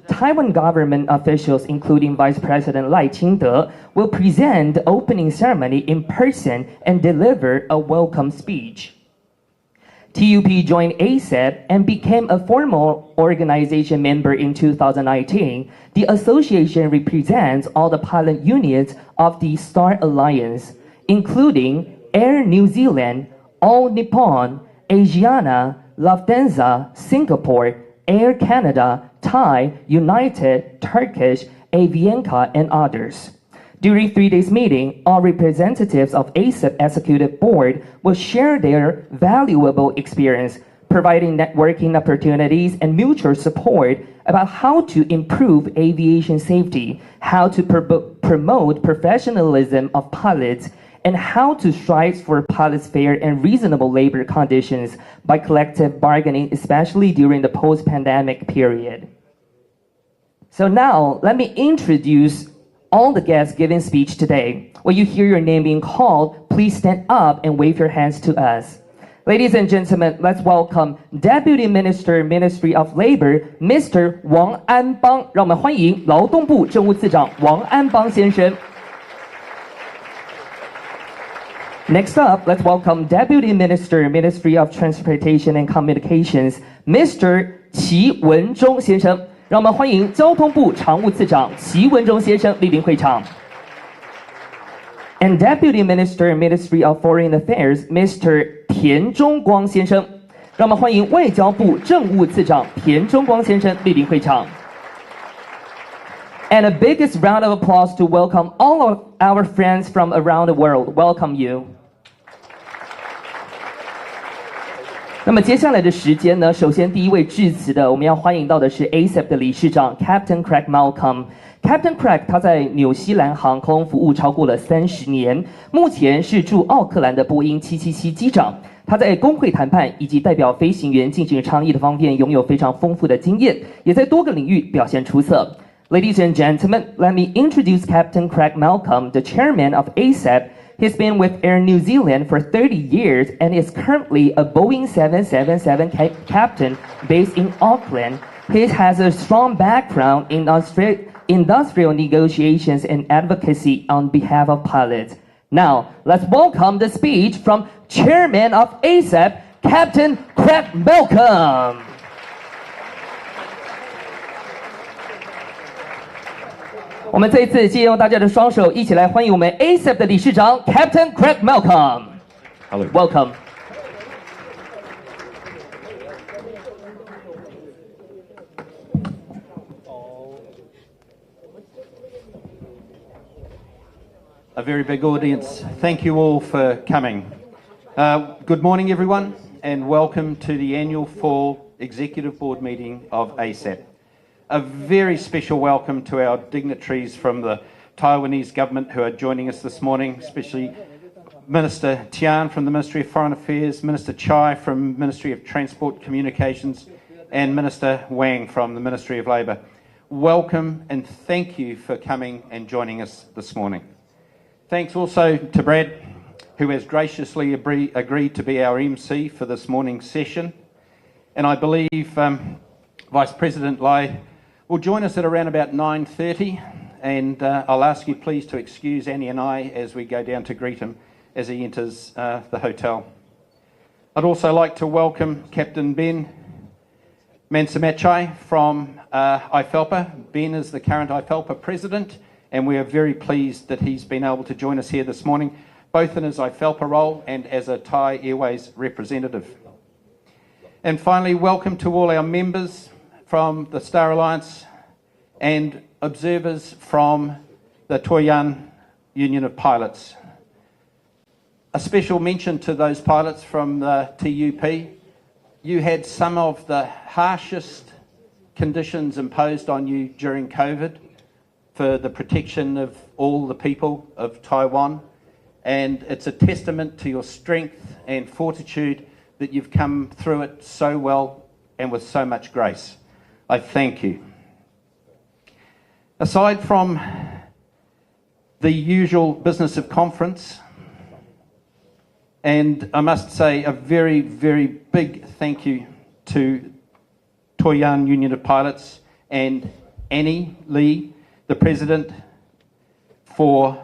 Taiwan government officials, including Vice President赖清德, will present the opening ceremony in person and deliver a welcome speech. TUP joined ACEP and became a formal organization member in 2019. The association represents all the pilot unions of the Star Alliance, including Air New Zealand, All Nippon, Asiana, Lufthansa, Singapore, Air Canada, Thai, United, Turkish, Avianca, and others. During 3 days meeting, all representatives of ACEP Executive Board will share their valuable experience, providing networking opportunities and mutual support about how to improve aviation safety, how to promote professionalism of pilots, and how to strive for pilots' fair and reasonable labor conditions by collective bargaining, especially during the post-pandemic period. So now, let me introduce all the guests giving speech today. When you hear your name being called, please stand up and wave your hands to us. Ladies and gentlemen, let's welcome Deputy Minister, Ministry of Labor, Mr. 王安邦。让我们欢迎劳动部政务次长王安邦先生。Next up, let's welcome Deputy Minister, Ministry of Transportation and Communications, Mr. 齐文忠先生。让我们欢迎交通部常务次长齐文忠先生莅临会场。And Deputy Minister, Ministry of Foreign Affairs, Mr. 田中光先生。让我们欢迎外交部政务次长田中光先生莅临会场。And a biggest round of applause to welcome all of our friends from around the world. Welcome you. 那么接下来的时间呢，首先第一位致辞的，我们要欢迎到的是 ACEP 的理事长 Captain Craig Malcolm。Captain Craig 他在纽西兰航空服务超过了30年，目前是驻奥克兰的波音777机长。他在工会谈判以及代表飞行员进行倡议的方面拥有非常丰富的经验，也在多个领域表现出色。Ladies and gentlemen, let me introduce Captain Craig Malcolm, the chairman of ACEP.He's been with Air New Zealand for 30 years and is currently a Boeing 777 captain based in Auckland. He has a strong background in industrial negotiations and advocacy on behalf of pilots. Now, let's welcome the speech from Chairman of ACEP, Captain Craig Malcolm.我们这一次借用大家的双手，一起来欢迎我们 ACEP 的理事长 Captain Craig Malcolm. Hello. Welcome. A very big audience. Thank you all for coming. Good morning, everyone, and welcome to the annual Fall Executive Board meeting of ACEP.A very special welcome to our dignitaries from the Taiwanese government who are joining us this morning, especially Minister Tian from the Ministry of Foreign Affairs, Minister Chai from the Ministry of Transport Communications, and Minister Wang from the Ministry of Labour. Welcome and thank you for coming and joining us this morning. Thanks also to Brad, who has graciously agreed to be our MC for this morning's session. And I believe Vice President Lai will join us at around about 9:30, and I'll ask you please to excuse Annie and I as we go down to greet him as he enters the hotel. I'd also like to welcome Captain Ben Mansamachai from IFELPA. Ben is the current IFELPA President, and we are very pleased that he's been able to join us here this morning, both in his IFELPA role and as a Thai Airways representative. And finally, welcome to all our members from the Star Alliance and observers from the Toyan Union of Pilots. A special mention to those pilots from the TUP. You had some of the harshest conditions imposed on you during COVID for the protection of all the people of Taiwan, and it's a testament to your strength and fortitude that you've come through it so well and with so much grace. I thank you. Aside from the usual business of conference, and I must say a very, very big thank you to Toyan Union of Pilots and Annie Lee, the President, for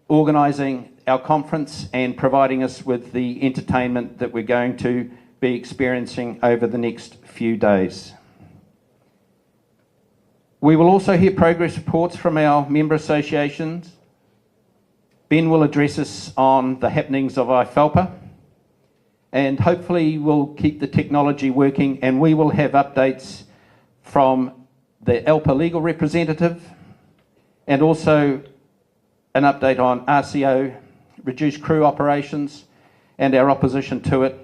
organising our conference and providing us with the entertainment that we're going to be experiencing over the next few days. We will also hear progress reports from our member associations. Ben will address us on the happenings of IFALPA, and hopefully we'll keep the technology working, and we will have updates from the ALPA legal representative and also an update on RCO, reduced crew operations, and our opposition to it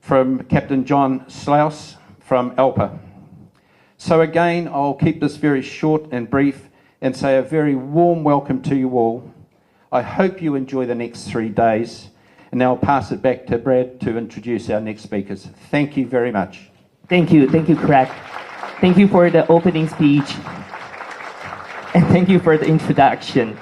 from Captain John Slouse from ALPA. So again, I'll keep this very short and brief and say a very warm welcome to you all. I hope you enjoy the next 3 days. And now I'll pass it back to Brad to introduce our next speakers. Thank you very much. Thank you, Craig. Thank you for the opening speech. And thank you for the introduction.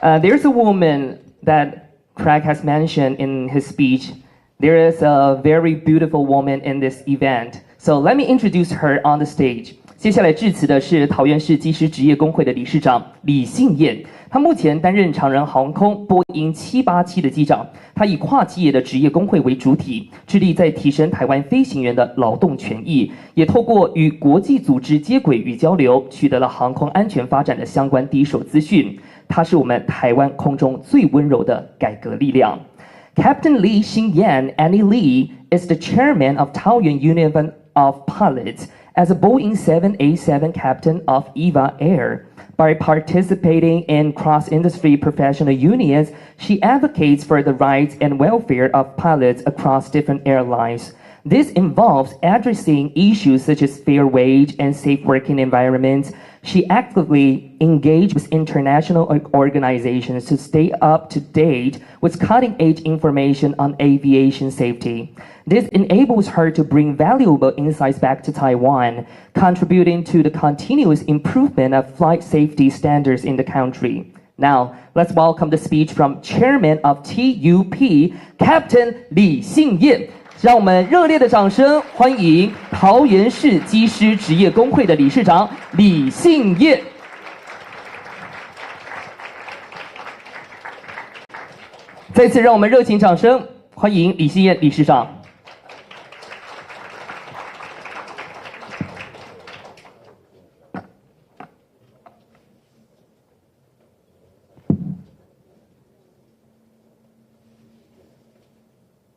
There's a woman that Craig has mentioned in his speech. There is a very beautiful woman in this event. So let me introduce her on the stage. 接下来致辞的是桃园市机师职业工会的理事长李信燕，他目前担任长荣航空波音787的机长。他以跨企业的职业工会为主体，致力在提升台湾飞行员的劳动权益，也透过与国际组织接轨与交流，取得了航空安全发展的相关第一手资讯。他是我们台湾空中最温柔的改革力量。Captain Li Xingyan Annie Lee is the chairman of Taoyuan Union of Pilots as a Boeing 787 captain of EVA Air. By participating in cross-industry professional unions, she advocates for the rights and welfare of pilots across different airlines. This involves addressing issues such as fair wage and safe working environments. She actively engaged with international organizations to stay up to date with cutting-edge information on aviation safety. This enables her to bring valuable insights back to Taiwan, contributing to the continuous improvement of flight safety standards in the country. Now, let's welcome the speech from Chairman of TUP, Captain Li Xingyan. 让我们热烈的掌声欢迎桃园市机师职业工会的理事长李信燕。再次让我们热情掌声欢迎李信燕理事长。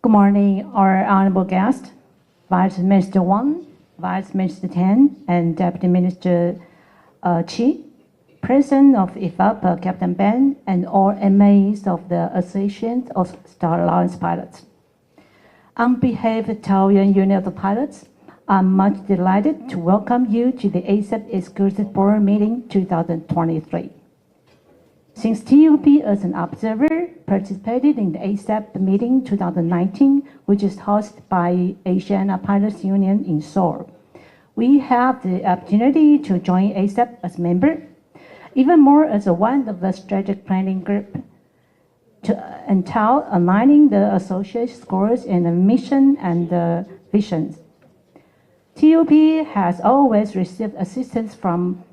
Good morning, our honorable guest, Vice Minister Wang, Vice Minister Tan, and Deputy Minister Chi, President of IFALPA, Captain Ben, and all MAs of the Association of Star Alliance Pilots. On behalf of Taoyuan Union of Pilots, I'm much delighted to welcome you to the ASAP Exclusive Board Meeting 2023. Since TUP as an observer participated in the ASAP meeting 2019, which is hosted by Asiana Pilots Union in Seoul, we have the opportunity to join ASAP as a member, even more as one of the strategic planning group, to entail aligning the association goals and the mission and the visions. TUP has always received assistance from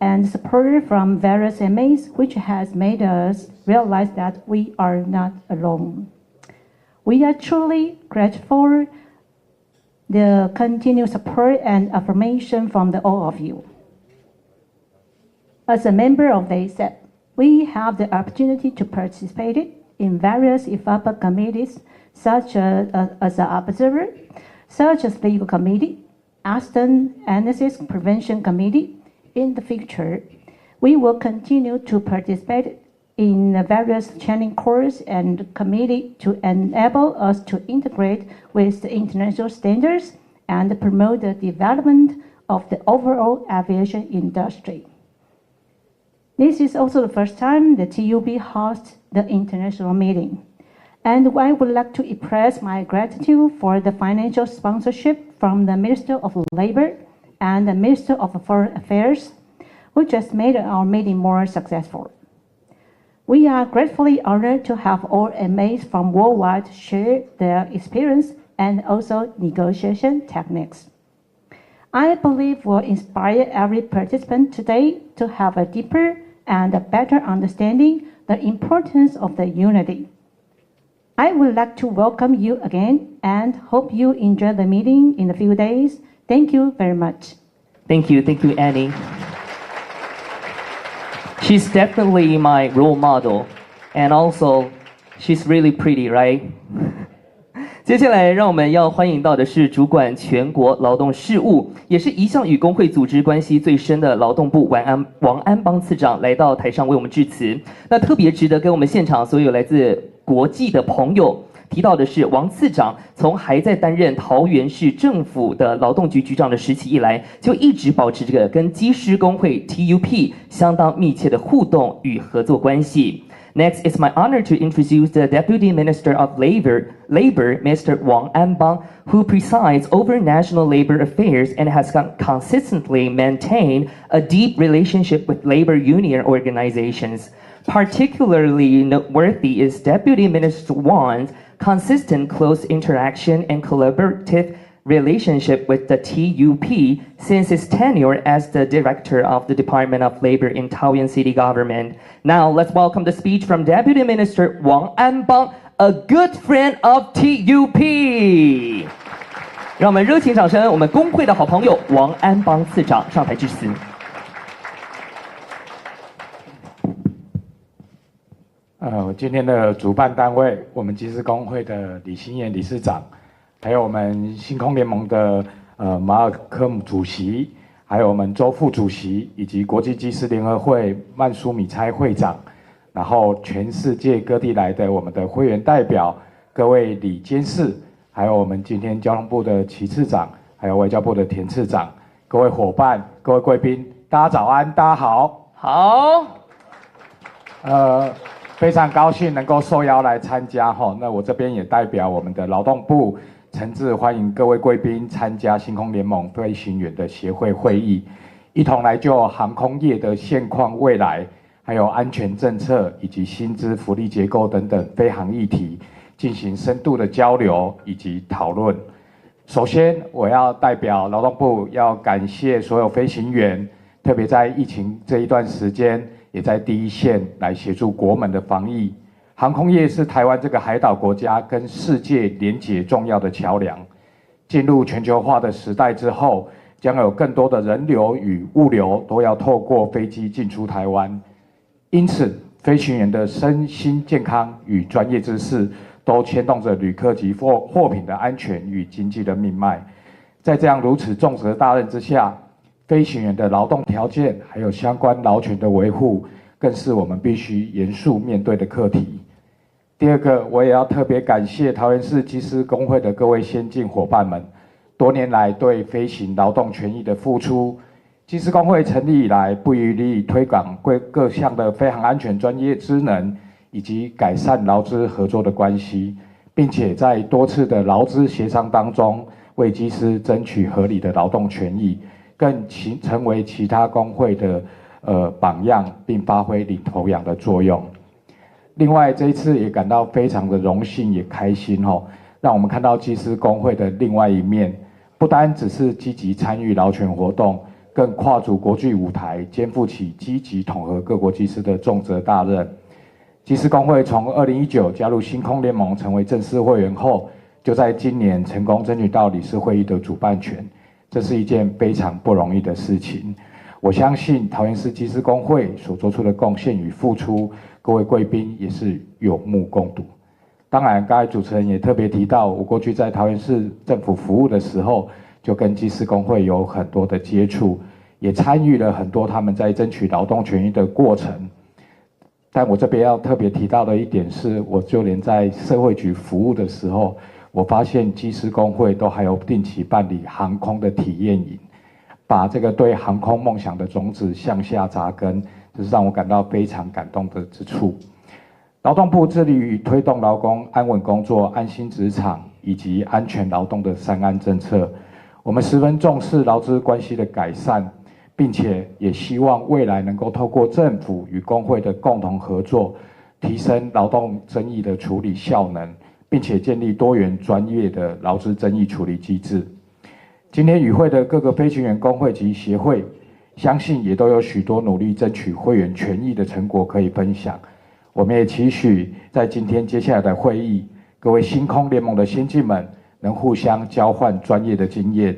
and support from various MAs, which has made us realize that we are not alone. We are truly grateful for the continued support and affirmation from all of you. As a member of the ASAP, we have the opportunity to participate in various IFALPA committees, such as an observer, such as Legal Committee, Accident Analysis Prevention Committee. In the future, we will continue to participate in the various training courses and committee to enable us to integrate with the international standards and promote the development of the overall aviation industry. This is also the first time the TUP hosts the international meeting, and I would like to express my gratitude for the financial sponsorship from the Minister of Labor and the Minister of Foreign Affairs, which has made our meeting more successful. We are gratefully honored to have all MAs from worldwide share their experience and also negotiation techniques. I believe will inspire every participant today to have a deeper and a better understanding the importance of the unity. I would like to welcome you again and hope you enjoy the meeting in a few days. Thank you very much. Thank you, Annie. She's definitely my role model, and also she's really pretty, right? 接下来，让我们要欢迎到的是主管全国劳动事务，也是一向与工会组织关系最深的劳动部王安邦次长来到台上为我们致辞。那特别值得跟我们现场所有来自国际的朋友提到的是，王次长从还在担任桃园市政府的劳动局局长的时期以来，就一直保持这个跟机师工会 TUP 相当密切的互动与合作关系。Next, it's my honor to introduce the Deputy Minister of Labor, Mr. Wang Anbang, who presides over national labor affairs and has consistently maintained a deep relationship with labor union organizations. Particularly noteworthy is Deputy Minister Wang's consistent close interaction and collaborative relationship with the TUP since his tenure as the director of the Department of Labor in Taoyuan City Government. Now, let's welcome the speech from Deputy Minister Wang Anbang, a good friend of TUP. 让我们热情掌声，我们工会的好朋友王安邦次长上台致辞。今天的主办单位，我们机师工会的李新燕理事长，还有我们星空联盟的马尔科姆主席，还有我们周副主席，以及国际机师联合会曼苏米猜会长，然后全世界各地来的我们的会员代表，各位理监事，还有我们今天交通部的齐次长，还有外交部的田次长，各位伙伴，各位贵宾，大家早安，大家好。好。非常高兴能够受邀来参加哈，那我这边也代表我们的劳动部诚挚欢迎各位贵宾参加星空联盟飞行员的协会会议，一同来就航空业的现况、未来，还有安全政策以及薪资福利结构等等飞航议题进行深度的交流以及讨论。首先，我要代表劳动部要感谢所有飞行员，特别在疫情这一段时间，也在第一线来协助国门的防疫。航空业是台湾这个海岛国家跟世界连结重要的桥梁。进入全球化的时代之后，将有更多的人流与物流都要透过飞机进出台湾。因此，飞行员的身心健康与专业知识都牵动着旅客及货品的安全与经济的命脉。在这样如此重责大任之下，飞行员的劳动条件还有相关劳权的维护，更是我们必须严肃面对的课题。第二个，我也要特别感谢桃园市机师工会的各位先进伙伴们，多年来对飞行劳动权益的付出。机师工会成立以来，不遗余力推广各项的飞行安全专业知能，以及改善劳资合作的关系，并且在多次的劳资协商当中，为机师争取合理的劳动权益。更成为其他工会的榜样，并发挥领头羊的作用。另外，这一次也感到非常的荣幸，也开心哦，让我们看到机师工会的另外一面，不单只是积极参与劳权活动，更跨足国际舞台，肩负起积极统合各国机师的重责大任。机师工会从2019加入星空联盟成为正式会员后，就在今年成功争取到理事会议的主办权。这是一件非常不容易的事情，我相信桃园市机师工会所做出的贡献与付出，各位贵宾也是有目共睹。当然，刚才主持人也特别提到，我过去在桃园市政府服务的时候，就跟机师工会有很多的接触，也参与了很多他们在争取劳动权益的过程。但我这边要特别提到的一点是，我就连在社会局服务的时候，我发现机师工会都还有定期办理航空的体验营，把这个对航空梦想的种子向下扎根，这是让我感到非常感动的之处。劳动部致力于推动劳工安稳工作、安心职场以及安全劳动的3安政策。我们十分重视劳资关系的改善，并且也希望未来能够透过政府与工会的共同合作，提升劳动争议的处理效能，并且建立多元专业的劳资争议处理机制。今天与会的各个飞行员工会及协会，相信也都有许多努力争取会员权益的成果可以分享。我们也期许在今天接下来的会议，各位星空联盟的先进们能互相交换专业的经验，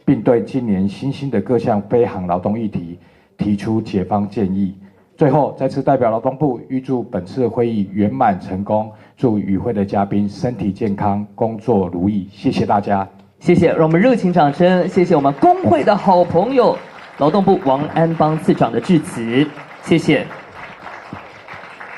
并对今年新兴的各项飞航劳动议题提出解方建议。最后，再次代表劳动部预祝本次会议圆满成功，祝与会的嘉宾身体健康，工作如意。谢谢大家。谢谢，让我们热情掌声，谢谢我们工会的好朋友，劳动部王安邦次长的致辞，谢谢。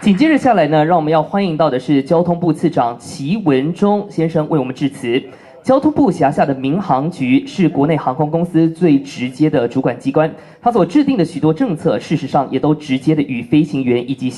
紧接着下来呢，让我们要欢迎到的是交通部次长齐文忠先生为我们致辞。交通部辖下的民航局是国内航空公司最直接的主管机关，它所制定的许多政策，事实上也都直接的与飞行员以及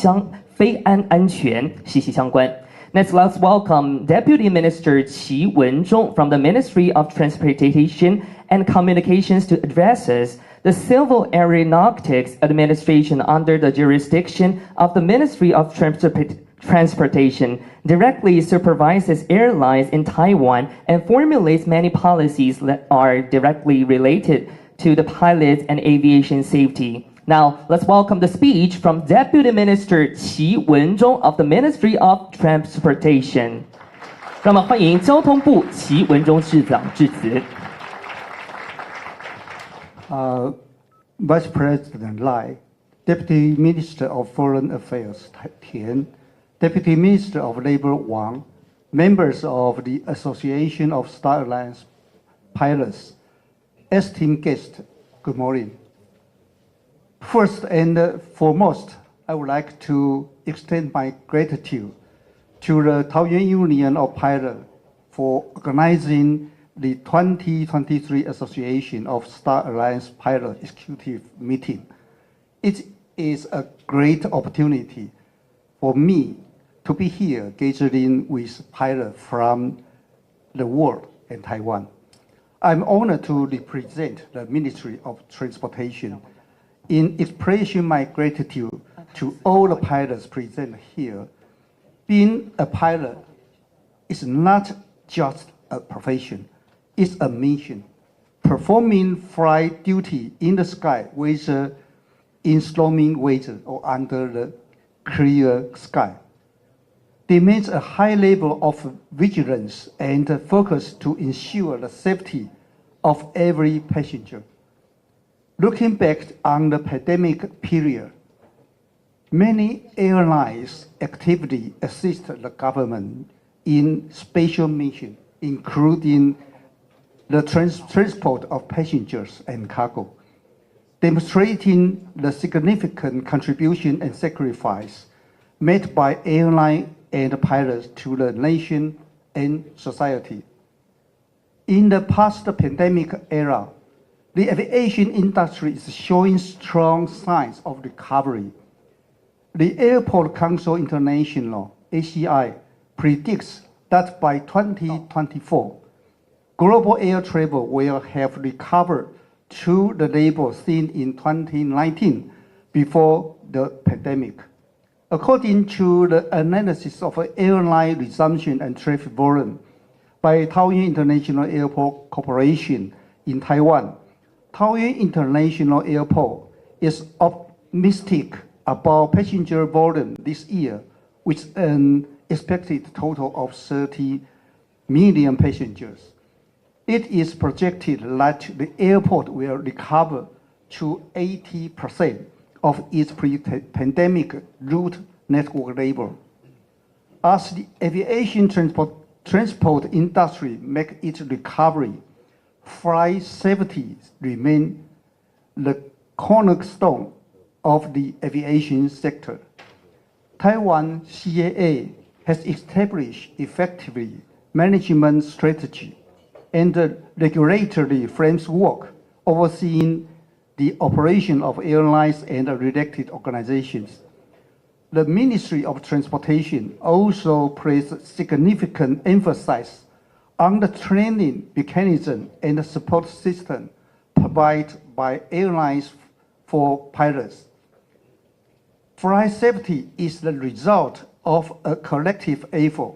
飞安安全息息相关。Next, let's welcome Deputy Minister Qi Wen-zhong from the Ministry of Transportation and Communications to address us. The Civil Aeronautics Administration, under the jurisdiction of the Ministry of Transportation, directly supervises airlines in Taiwan and formulates many policies that are directly related to the pilots and aviation safety. Now, let's welcome the speech from Deputy Minister Qi Wen-zhong of the Ministry of Transportation. 让我们欢迎交通部齐文忠市长致辞。Vice President Lai, Deputy Minister of Foreign Affairs Tian, Deputy Minister of Labor Wang, members of the Association of Star Alliance Pilots, esteemed guests, good morning. First and foremost, I would like to extend my gratitude to the Taoyuan Union of Pilots for organizing the 2023 Association of Star Alliance Pilot Executive Meeting. It is a great opportunity for me to be here gathering with pilots from the world and Taiwan. I'm honored to represent the Ministry of Transportation in expressing my gratitude to all the pilots present here. Being a pilot is not just a profession, it's a mission. Performing flight duty in the sky, whether in stormy weather or under the clear sky, demands a high level of vigilance and focus to ensure the safety of every passenger. Looking back on the pandemic period, many airlines actively assist the government in special missions, including the transport of passengers and cargo, demonstrating the significant contribution and sacrifice made by airline and pilots to the nation and society. In the post-pandemic era, the aviation industry is showing strong signs of recovery. The Airport Council International, ACI, predicts that by 2024, global air travel will have recovered to the level seen in 2019 before the pandemic. According to the analysis of airline resumption and traffic volume by Taoyuan International Airport Corporation in Taiwan, Taoyuan International Airport is optimistic about passenger volume this year, with an expected total of 30 million passengers. It is projected that the airport will recover to 80% of its pre-pandemic route network level. As the aviation transport industry makes its recovery, flight safety remains the cornerstone of the aviation sector. Taiwan CAA has established effectively management strategy and the regulatory framework overseeing the operation of airlines and related organizations. The Ministry of Transportation also places significant emphasis on the training mechanism and the support system provided by airlines for pilots. Flight safety is the result of a collective effort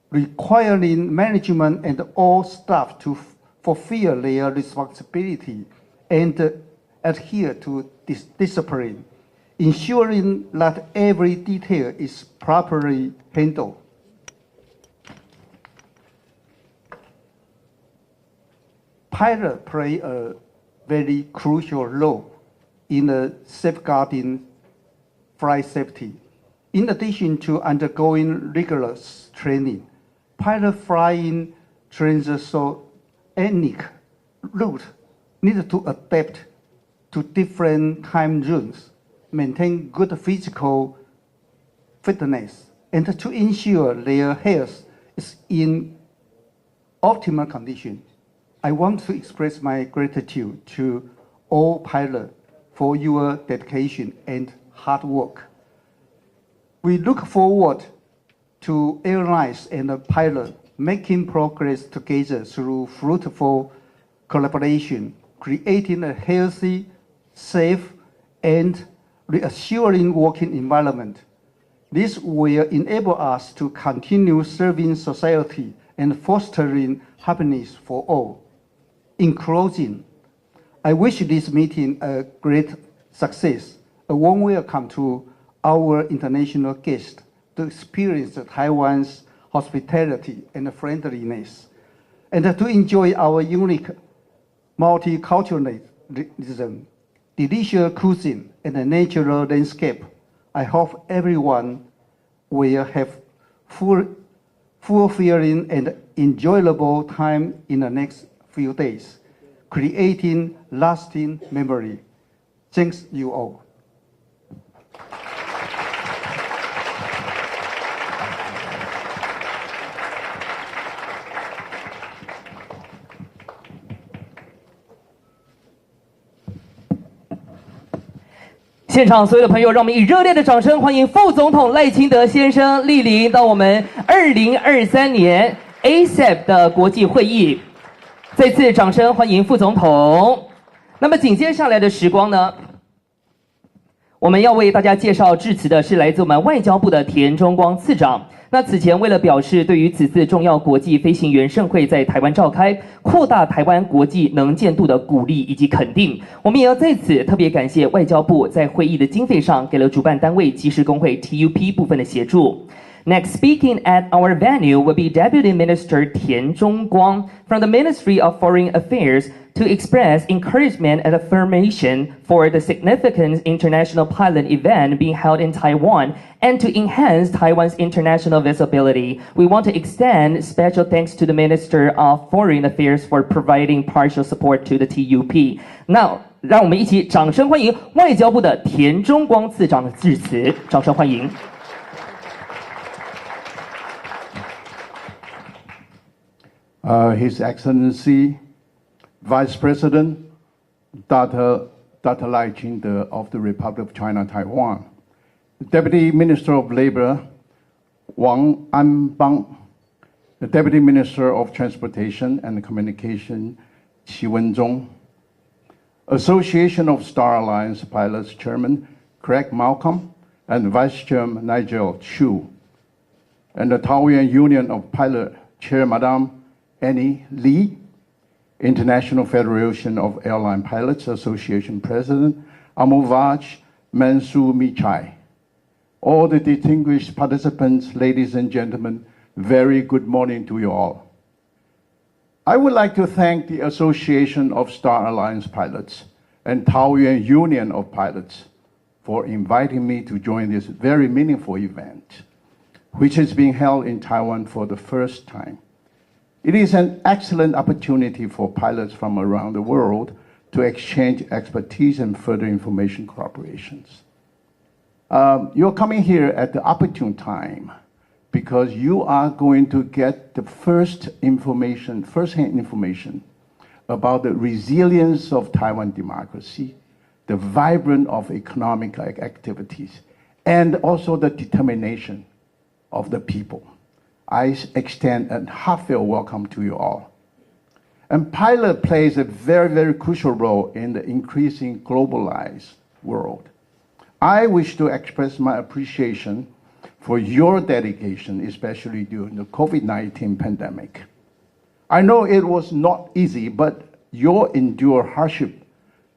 requiring management and all staff to fulfill their responsibility and adhere to discipline, ensuring that every detail is properly handled. Pilots play a very crucial role in safeguarding flight safety. In addition to undergoing rigorous training, pilot flying transoceanic route need to adapt to different time zones, maintain good physical fitness, and to ensure their health is in optimal condition. I want to express my gratitude to all pilots for your dedication and hard work. We look forward to airlines and pilots making progress together through fruitful collaboration, creating a healthy, safe, and reassuring working environment. This will enable us to continue serving society and fostering happiness for all. In closing, I wish this meeting a great success. A warm welcome to our international guests to experience Taiwan's hospitality and friendliness, and to enjoy our unique multiculturalism, delicious cuisine, and a natural landscape. I hope everyone will have fulfilling and enjoyable time in the next few days, creating lasting memory. Thanks you all. 现场所有的朋友，让我们以热烈的掌声欢迎副总统赖清德先生莅临到我们2023年 ASEP 的国际会议。再次掌声欢迎副总统。那么紧接下来的时光呢，我们要为大家介绍致辞的是来自我们外交部的田中光次长。那此前为了表示对于此次重要国际飞行员盛会在台湾召开，扩大台湾国际能见度的鼓励以及肯定，我们也要在此特别感谢外交部在会议的经费上给了主办单位机师工会 TUP 部分的协助。Next, speaking at our venue will be Deputy Minister Tian Zhongguang from the Ministry of Foreign Affairs to express encouragement and affirmation for the significant international pilot event being held in Taiwan and to enhance Taiwan's international visibility. We want to extend special thanks to the Minister of Foreign Affairs for providing partial support to the TUP. Now, 让我们一起掌声欢迎外交部的田中光次长的致辞，掌声欢迎。His Excellency, Vice President Dr. Lai Ching-te of the Republic of China, Taiwan, Deputy Minister of Labor Wang Anbang, the Deputy Minister of Transportation and Communication Qi Wenzhong, Association of Star Alliance Pilots Chairman Craig Malcolm and Vice Chairman Nigel Chu, and the Taoyuan Union of Pilot Chair Madame Annie Lee, International Federation of Airline Pilots Association President Amovaj Mansu Michai. All the distinguished participants, ladies and gentlemen, very good morning to you all. I would like to thank the Association of Star Alliance Pilots and Taoyuan Union of Pilots for inviting me to join this very meaningful event, which is being held in Taiwan for the first time. It is an excellent opportunity for pilots from around the world to exchange expertise and further information cooperations. You're coming here at the opportune time because you are going to get the first-hand information about the resilience of Taiwan democracy, the vibrance of economic activities, and also the determination of the people. I extend a heartfelt welcome to you all. And pilot plays a very, very crucial role in the increasing globalized world. I wish to express my appreciation for your dedication, especially during the COVID-19 pandemic. I know it was not easy, but you endure hardship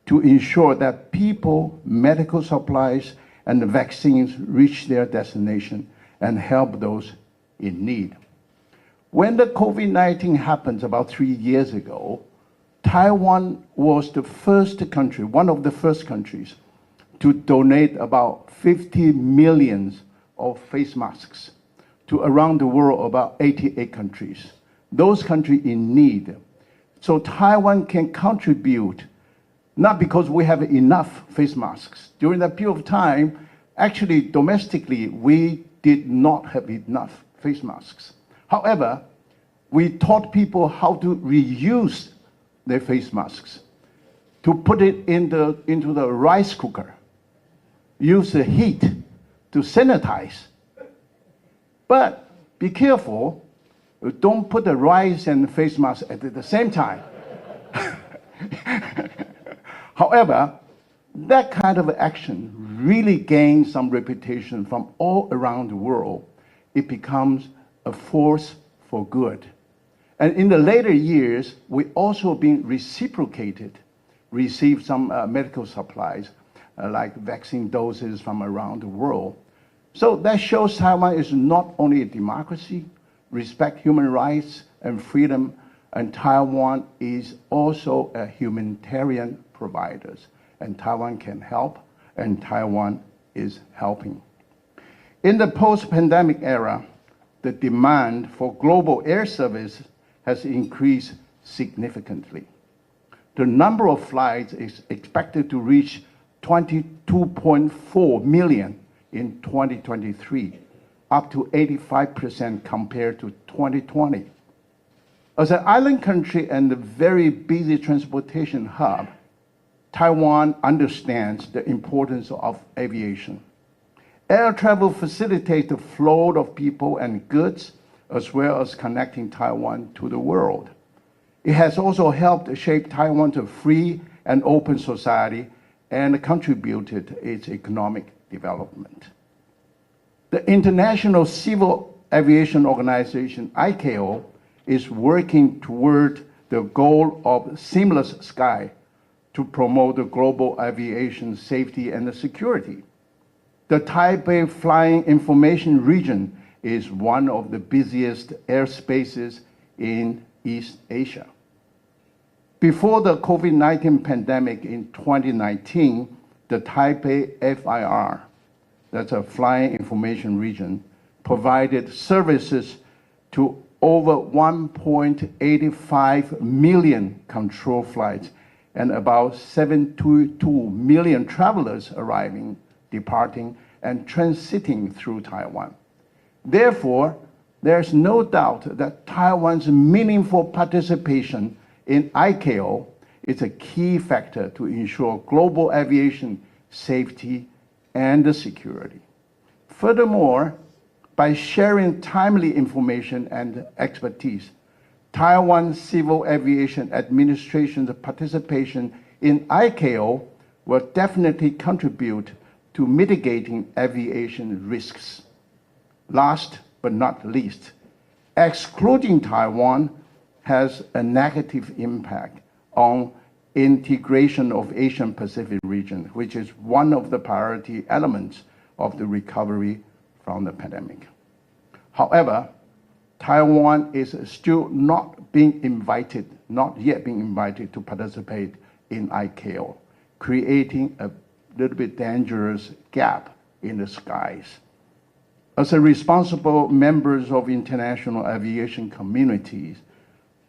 to ensure that people, medical supplies, and the vaccines reach their destination and help those in need. When the COVID-19 happened about 3 years ago, Taiwan was the first country, one of the first countries, to donate about 50 million of face masks to around the world, about 88 countries. Those countries in need. So Taiwan can contribute, not because we have enough face masks. During that period of time, actually domestically, we did not have enough face masks. However, we taught people how to reuse their face masks, to put it into the rice cooker, use the heat to sanitize. But be careful, don't put the rice and face mask at the same time. However, that kind of action really gains some reputation from all around the world. It becomes a force for good. And in the later years, we also been reciprocated, received some medical supplies, like vaccine doses from around the world. So that shows Taiwan is not only a democracy, respect human rights and freedom, and Taiwan is also a humanitarian provider. And Taiwan can help, and Taiwan is helping. In the post-pandemic era, the demand for global air service has increased significantly. The number of flights is expected to reach 22.4 million in 2023, up to 85% compared to 2020. As an island country and a very busy transportation hub, Taiwan understands the importance of aviation. Air travel facilitates the flow of people and goods, as well as connecting Taiwan to the world. It has also helped shape Taiwan to a free and open society and contributed its economic development. The International Civil Aviation Organization, ICAO, is working toward the goal of seamless sky to promote the global aviation safety and security. The Taipei Flying Information Region is one of the busiest airspaces in East Asia. Before the COVID-19 pandemic in 2019, the Taipei FIR, that's a Flying Information Region, provided services to over 1.85 million control flights and about 72 million travelers arriving, departing, and transiting through Taiwan. Therefore, there's no doubt that Taiwan's meaningful participation in ICAO is a key factor to ensure global aviation safety and security. Furthermore, by sharing timely information and expertise, Taiwan Civil Aviation Administration's participation in ICAO will definitely contribute to mitigating aviation risks. Last but not least, excluding Taiwan has a negative impact on integration of Asian Pacific region, which is one of the priority elements of the recovery from the pandemic. However, Taiwan is still not yet being invited to participate in ICAO, creating a little bit dangerous gap in the skies. As a responsible members of international aviation communities,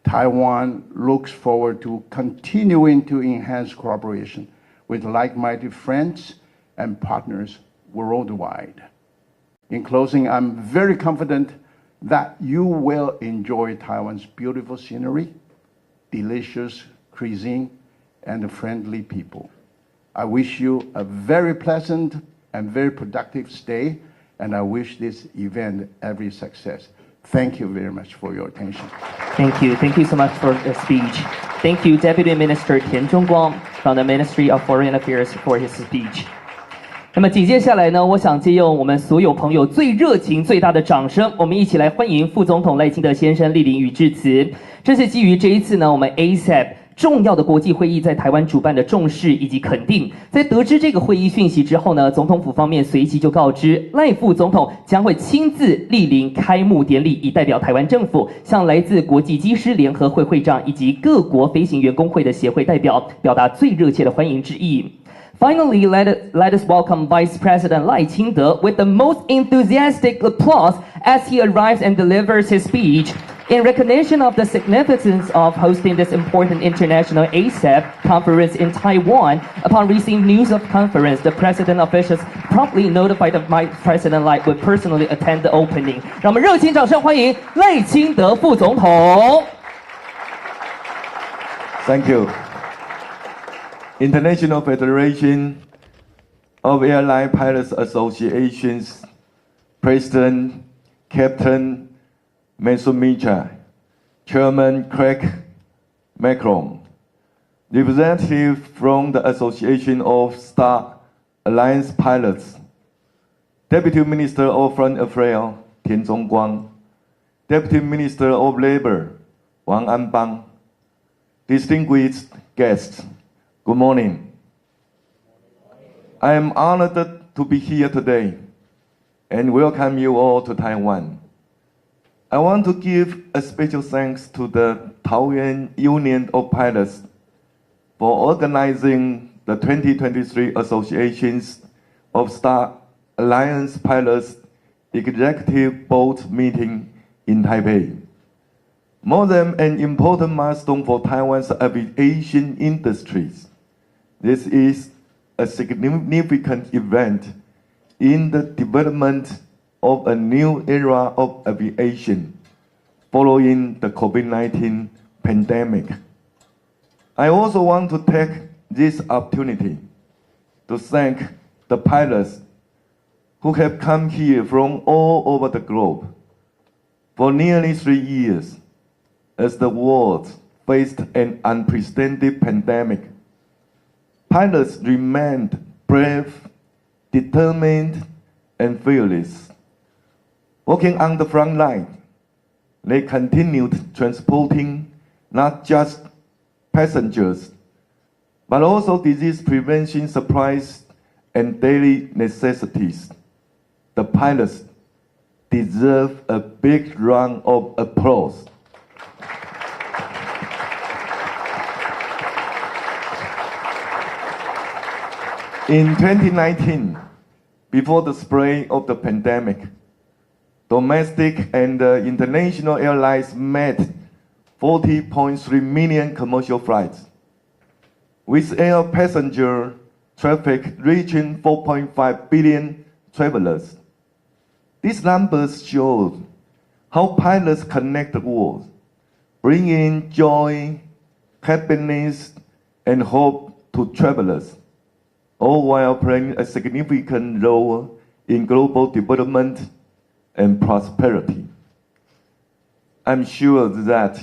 Taiwan looks forward to continuing to enhance cooperation with like-minded friends and partners worldwide. In closing, I'm very confident that you will enjoy Taiwan's beautiful scenery, delicious cuisine, and friendly people. I wish you a very pleasant and very productive stay, and I wish this event every success. Thank you very much for your attention. Thank you. Thank you so much for the speech. Thank you, Deputy Minister Tian Zhongguang from the Ministry of Foreign Affairs for his speech. 那么紧接下来呢，我想借用我们所有朋友最热情、最大的掌声，我们一起来欢迎副总统赖清德先生莅临与致辞。这是基于这一次呢，我们 ASEP 重要的国际会议在台湾主办的重视以及肯定。在得知这个会议讯息之后呢，总统府方面随即就告知赖副总统将会亲自莅临开幕典礼，以代表台湾政府向来自国际机师联合会会长以及各国飞行员工会的协会代表表达最热切的欢迎之意。Finally, let us welcome Vice President Lai Ching-te with the most enthusiastic applause as he arrives and delivers his speech. In recognition of the significance of hosting this important international ASEP conference in Taiwan, upon receiving news of conference, the president officials promptly notified Vice President Lai would personally attend the opening. 让我们热情掌声欢迎赖清德副总统。Thank you. International Federation of Airline Pilots Associations President Captain Matsumicha, Chairman Craig Macron, representative from the Association of Star Alliance Pilots, Deputy Minister of Foreign Affairs Tian Zhongguang, Deputy Minister of Labor Wang Anbang, distinguished guests, good morning. I am honored to be here today and welcome you all to Taiwan. I want to give a special thanks to the Taoyuan Union of Pilots for organizing the 2023 Associations of Star Alliance Pilots Executive Board meeting in Taipei. More than an important milestone for Taiwan's aviation industries, this is a significant event in the development of a new era of aviation following the COVID-19 pandemic. I also want to take this opportunity to thank the pilots who have come here from all over the globe. For nearly 3 years, as the world faced an unprecedented pandemic, pilots remained brave, determined, and fearless. Working on the front line, they continued transporting not just passengers, but also disease prevention supplies and daily necessities. The pilots deserve a big round of applause. In 2019, before the spread of the pandemic, domestic and international airlines made 40.3 million commercial flights, with air passenger traffic reaching 4.5 billion travelers. These numbers show how pilots connect the world, bringing joy, happiness, and hope to travelers, all while playing a significant role in global development and prosperity. I'm sure that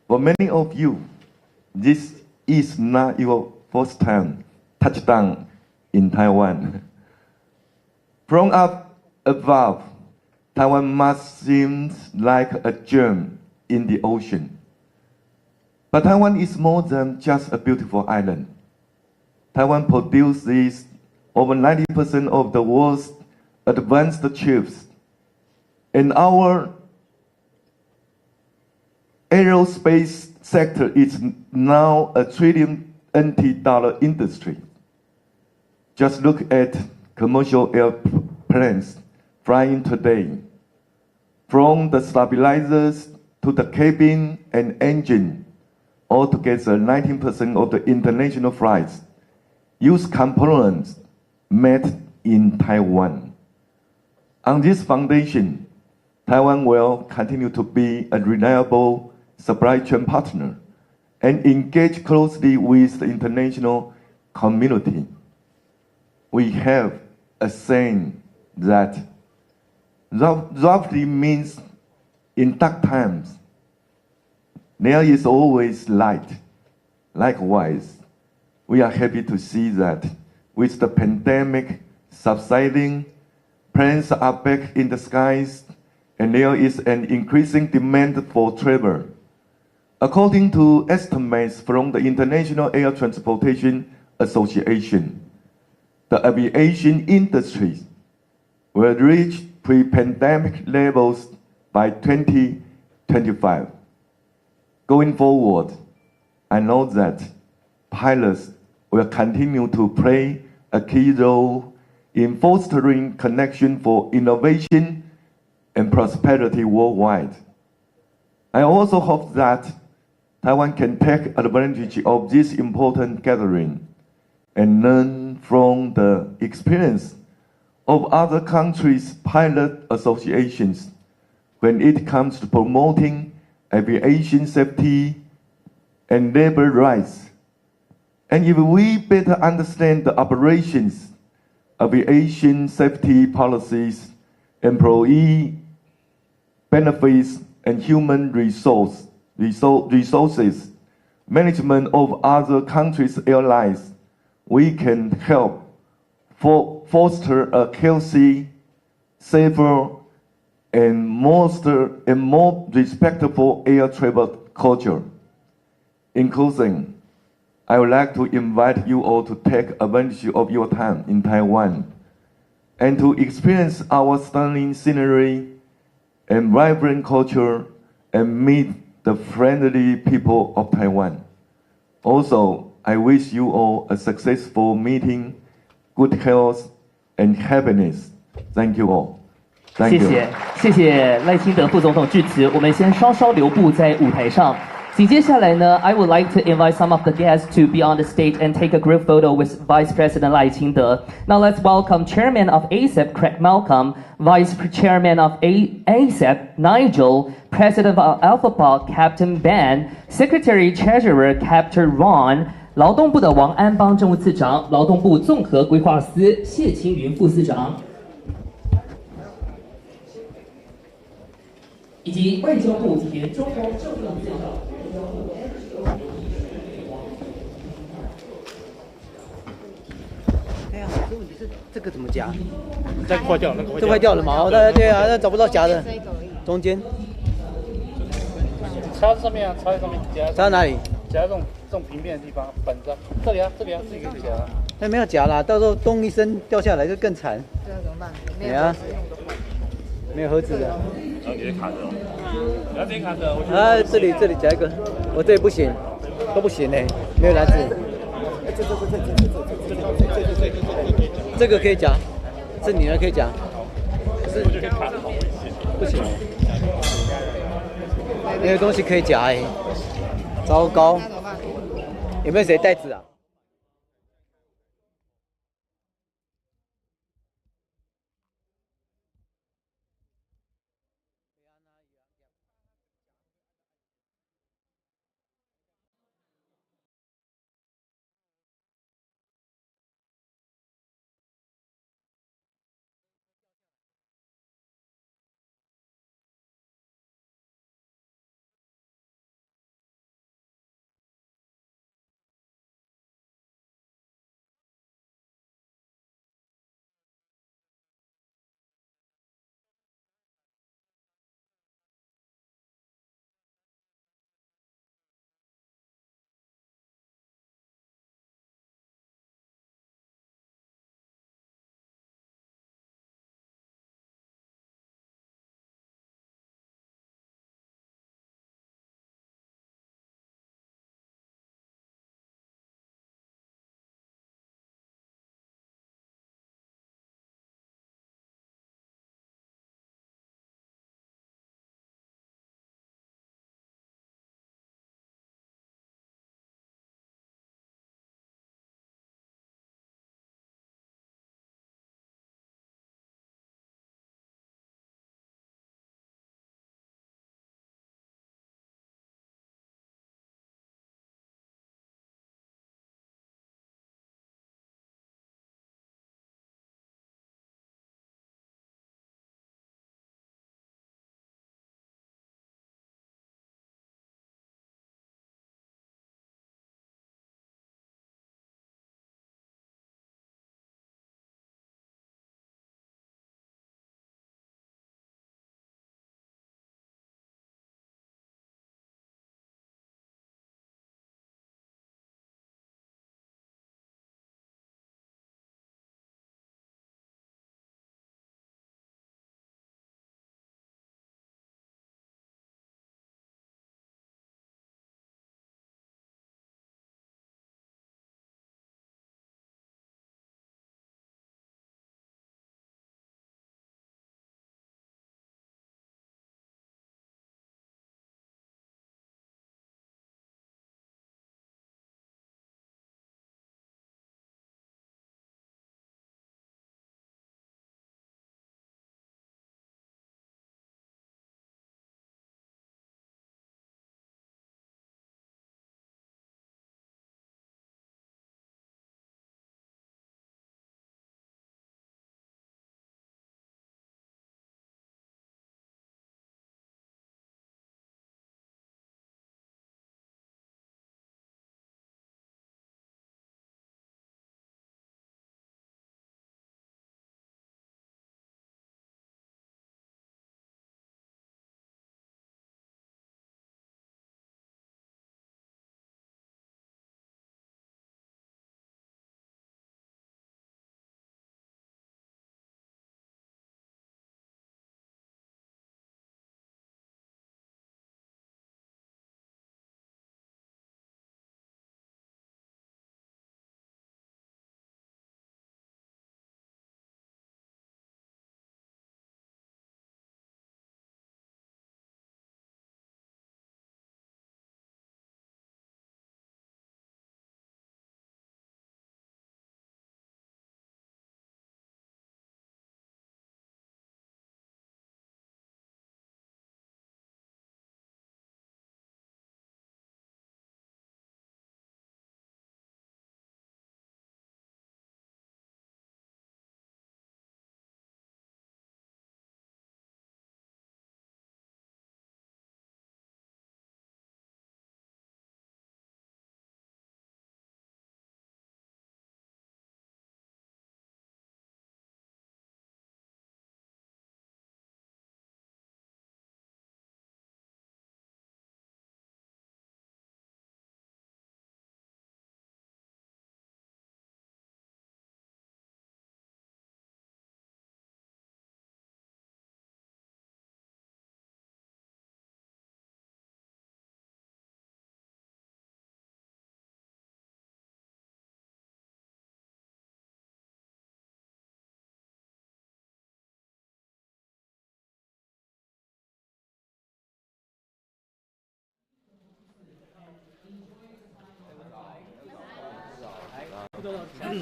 for many of you, this is not your first time touchdown in Taiwan. From up above, Taiwan must seem like a gem in the ocean. But Taiwan is more than just a beautiful island. Taiwan produces over 90% of the world's advanced chips, and our aerospace sector is now a $1 trillion industry. Just look at commercial airplanes flying today. From the stabilizers to the cabin and engine, altogether 19% of the international flights use components made in Taiwan. On this foundation, Taiwan will continue to be a reliable supply chain partner and engage closely with the international community. We have a saying that roughly means in dark times, there is always light. Likewise, we are happy to see that with the pandemic subsiding, planes are back in the skies, and there is an increasing demand for travel. According to estimates from the International Air Transportation Association, the aviation industry will reach pre-pandemic levels by 2025. Going forward, I know that pilots will continue to play a key role in fostering connection for innovation and prosperity worldwide. I also hope that Taiwan can take advantage of this important gathering and learn from the experience of other countries' pilot associations when it comes to promoting aviation safety and labor rights. And if we better understand the operations, aviation safety policies, employee benefits, and human resources, management of other countries' airlines, we can help foster a healthy, safer, and more respectful air travel culture. In closing, I would like to invite you all to take advantage of your time in Taiwan and to experience our stunning scenery and vibrant culture and meet the friendly people of Taiwan. Also, I wish you all a successful meeting, good health, and happiness. Thank you all. 谢谢赖清德副总统致辞。我们先稍稍留步在舞台上。紧接下来呢 I would like to invite some of the guests to be on the stage and take a group photo with Vice President Lai Ching-te. Now let's welcome Chairman of ASEP Craig Malcolm, Vice Chairman of ASEP Nigel, President of Alphabet Captain Ben, Secretary Treasurer Captain Ron, 劳动部的王安邦政务次长，劳动部综合规划司谢青云副司长，以及外交部田中宏政务次长。哎呀，这问题是这个怎么夹？这坏掉了，那个这坏掉了嘛？哦，对啊，那找不到夹的，中间。插在上面啊，插在上面夹。插在哪里？夹在这种平面的地方，本子。这里啊，这里啊，自己可以夹。那没有夹啦，到时候咚一声掉下来就更惨。这样怎么办？没有啊，没有盒子的。然后直接卡着。不要直接卡着。啊，这里夹一个，我这里不行，都不行嘞，没有篮子。这个可以夹，是你的可以夹，可是不行，没有东西可以夹哎，糟糕，有没有谁袋子啊？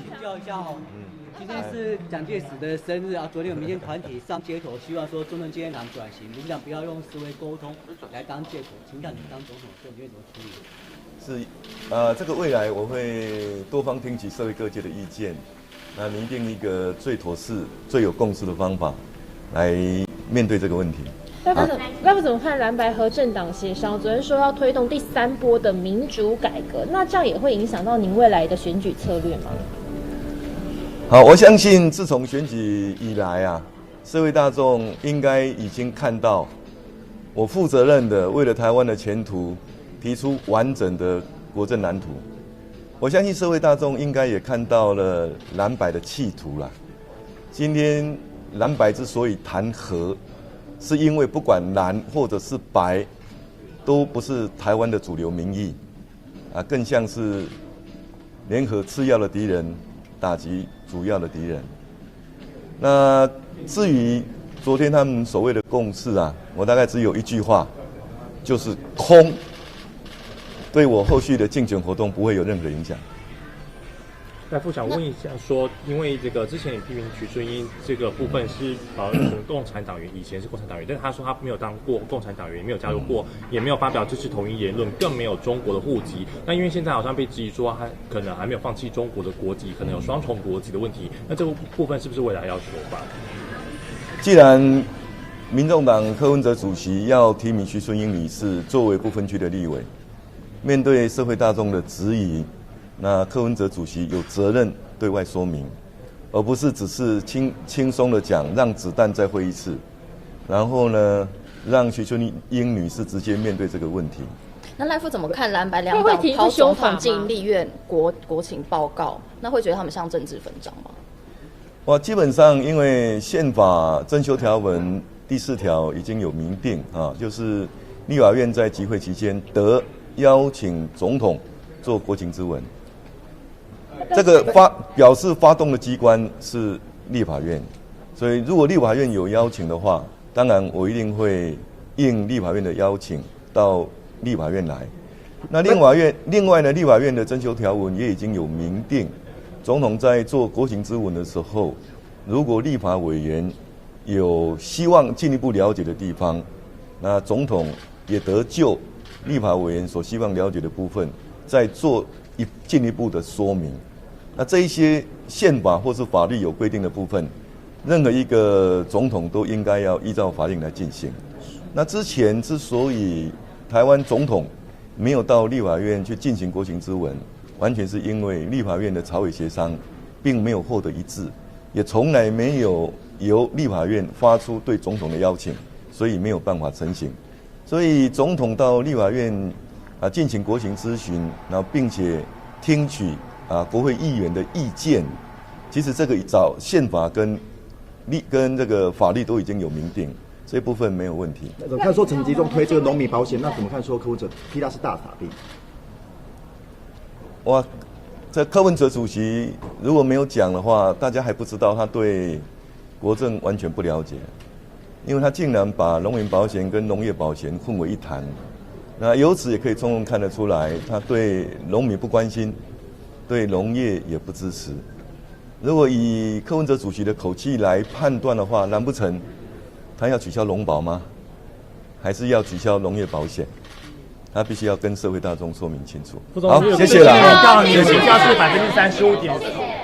请教一下哦。今天是蒋介石的生日啊，昨天有民间团体上街头，希望说中正纪念堂转型，民进党不要用思维沟通来当借口。请教你当总统的时候，你会怎么处理？是，这个未来我会多方听取社会各界的意见，那拟定一个最妥适、最有共识的方法来面对这个问题。赖副怎么看蓝白合政党协商？昨天说要推动第3波的民主改革，那这样也会影响到您未来的选举策略吗？好，我相信自从选举以来啊，社会大众应该已经看到我负责任的为了台湾的前途提出完整的国政蓝图。我相信社会大众应该也看到了蓝白的企图啦。今天蓝白之所以谈和，是因为不管蓝或者是白，都不是台湾的主流民意，更像是联合次要的敌人，打击主要的敌人。那至于昨天他们所谓的共识啊，我大概只有一句话，就是空，对我后续的竞选活动不会有任何影响。赖副想问一下说，因为这个之前你批评徐春英这个部分是共产党员，以前是共产党员，但是他说他没有当过共产党员，也没有加入过，也没有发表支持统一言论，更没有中国的户籍。那因为现在好像被质疑说他可能还没有放弃中国的国籍，可能有双重国籍的问题，那这个部分是不是未来要修法？既然民众党柯文哲主席要提名徐春英女士作为不分区的立委，面对社会大众的质疑，那柯文哲主席有责任对外说明，而不是只是轻松的讲，让子弹再挥一次，然后呢，让徐春英女士直接面对这个问题。那赖副怎么看蓝白两党抛总统进立院国情报告？那会觉得他们像政治分赃吗？基本上因为宪法增修条文第4条已经有明定啊，就是立法院在集会期间得邀请总统做国情咨文。这个表示发动的机关是立法院，所以如果立法院有邀请的话，当然我一定会应立法院的邀请到立法院来。那另外呢，立法院的增修条文也已经有明定，总统在做国情咨文的时候，如果立法委员有希望进一步了解的地方，那总统也得就立法委员所希望了解的部分，再做进一步的说明。那这一些宪法或是法律有规定的部分，任何一个总统都应该要依照法令来进行。那之前之所以台湾总统没有到立法院去进行国情咨文，完全是因为立法院的朝野协商并没有获得一致，也从来没有由立法院发出对总统的邀请，所以没有办法成行。所以总统到立法院进行国情咨询，然后并且听取国会议员的意见，其实这个早宪法跟这个法律都已经有明定，这部分没有问题。怎么看说陈吉仲推这个农民保险，那怎么看说柯文哲批他是大傻逼？这柯文哲主席如果没有讲的话，大家还不知道他对国政完全不了解，因为他竟然把农民保险跟农业保险混为一谈。那由此也可以充分看得出来，他对农民不关心，对农业也不支持。如果以柯文哲主席的口气来判断的话，难不成他要取消农保吗？还是要取消农业保险？他必须要跟社会大众说明清楚。好，谢谢了。谢谢。票是35.4%。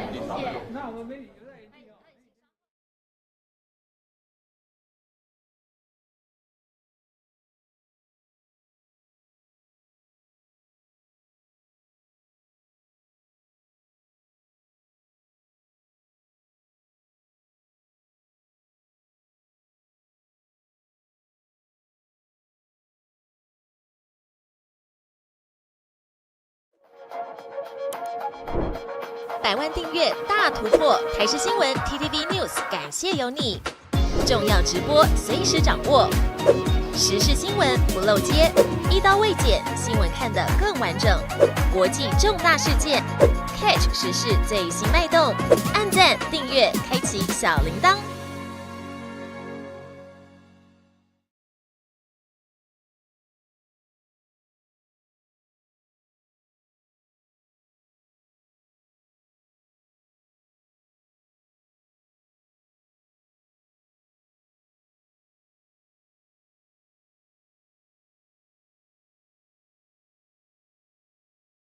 100万订阅大突破，台视新闻 TTVNews 感谢有你，重要直播随时掌握，时事新闻不漏接，一刀未剪，新闻看得更完整，国际重大事件 catch 时事最新脉动，按赞订阅，开启小铃铛。